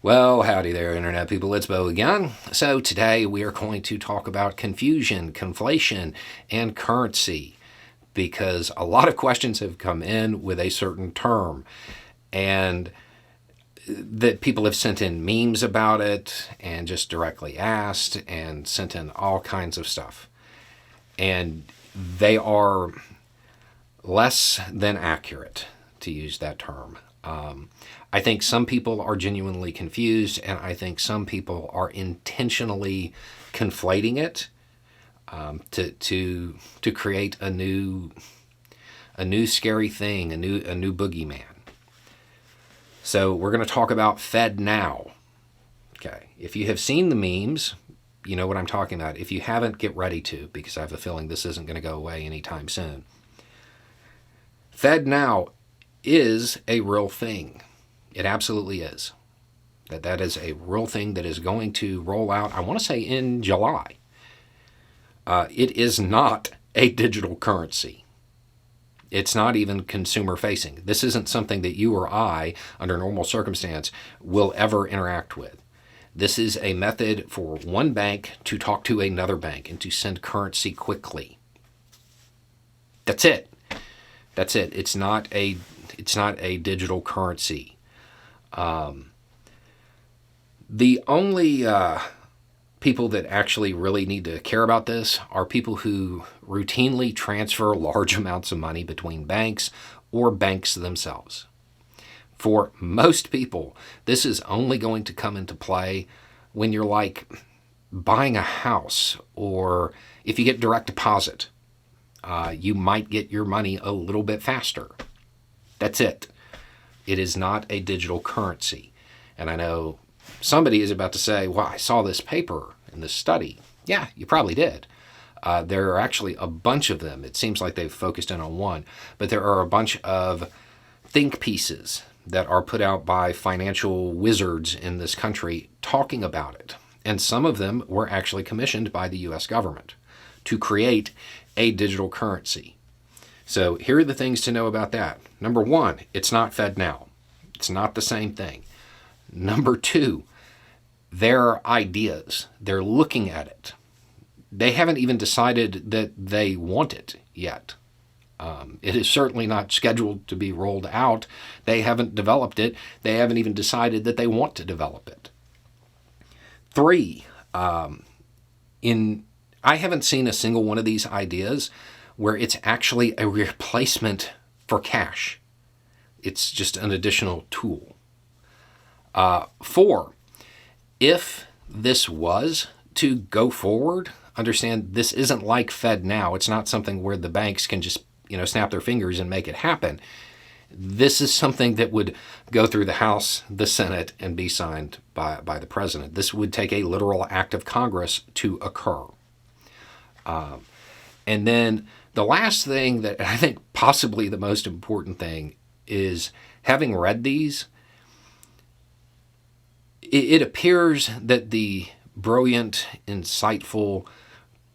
Well, howdy there, Internet people. It's Bo again. So, today we are going to talk about confusion, conflation, and currency because a lot of questions have come in with a certain term, and that people have sent in memes about it and just directly asked and sent in all kinds of stuff. And they are less than accurate, to use that term. I think some people are genuinely confused, and I think some people are intentionally conflating it to create a new scary thing, a new boogeyman. So we're going to talk about FedNow. Okay, if you have seen the memes, you know what I'm talking about. If you haven't, get ready to, because I have a feeling this isn't going to go away anytime soon. FedNow is a real thing. It absolutely is. That is a real thing that is going to roll out, I want to say in July. It is not a digital currency. It's not even consumer facing. This isn't something that you or I, under normal circumstance, will ever interact with. This is a method for one bank to talk to another bank and to send currency quickly. That's it. That's it. It's not a digital currency. The only people that actually really need to care about this are people who routinely transfer large amounts of money between banks or banks themselves. For most people, this is only going to come into play when you're like buying a house, or if you get direct deposit. You might get your money a little bit faster. That's it. It is not a digital currency. And I know somebody is about to say, well, I saw this paper in this study. Yeah, you probably did. There are actually a bunch of them. It seems like they've focused in on one. But there are a bunch of think pieces that are put out by financial wizards in this country talking about it. And some of them were actually commissioned by the U.S. government to create a digital currency. So here are the things to know about that. Number one, it's not FedNow. It's not the same thing. Number two, their ideas. They're looking at it. They haven't even decided that they want it yet. It is certainly not scheduled to be rolled out. They haven't developed it. They haven't even decided that they want to develop it. Three, I haven't seen a single one of these ideas where it's actually a replacement for cash. It's just an additional tool. Four, if this was to go forward, understand this isn't like FedNow. It's not something where the banks can just, snap their fingers and make it happen. This is something that would go through the House, the Senate, and be signed by the president. This would take a literal act of Congress to occur. And then the last thing that I think possibly the most important thing is, having read these, it appears that the brilliant, insightful,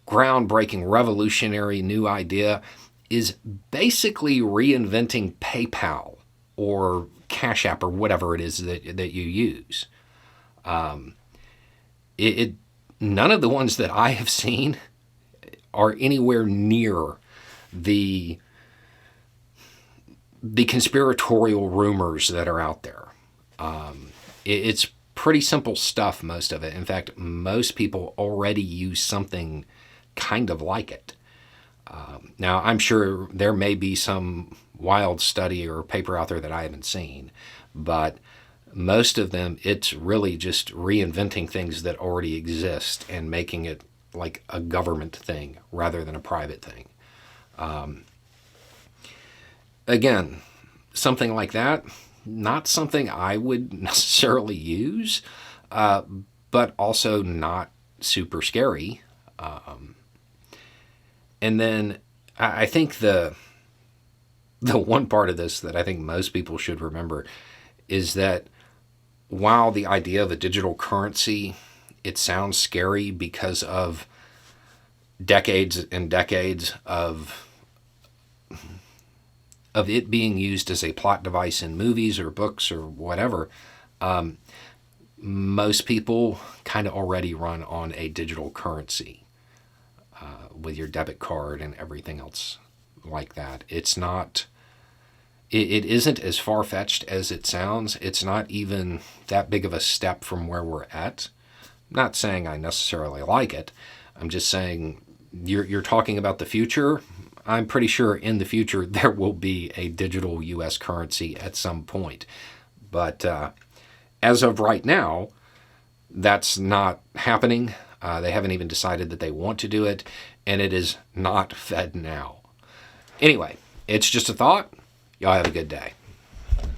groundbreaking, revolutionary new idea is basically reinventing PayPal or Cash App or whatever it is that you use. None of the ones that I have seen are anywhere near the conspiratorial rumors that are out there. It's pretty simple stuff, most of it. In fact, most people already use something kind of like it. Now, I'm sure there may be some wild study or paper out there that I haven't seen, but most of them, it's really just reinventing things that already exist and making it like a government thing rather than a private thing. Again, something like that, not something I would necessarily use, but also not super scary. And then I think the one part of this that I think most people should remember is that while the idea of a digital currency, it sounds scary because of decades and decades of it being used as a plot device in movies or books or whatever, most people kind of already run on a digital currency with your debit card and everything else like that. It's not, it isn't as far-fetched as it sounds. It's not even that big of a step from where we're at. I'm not saying I necessarily like it. I'm just saying you're talking about the future. I'm pretty sure in the future there will be a digital U.S. currency at some point. But as of right now, that's not happening. They haven't even decided that they want to do it, and it is not FedNow. Anyway, it's just a thought. Y'all have a good day.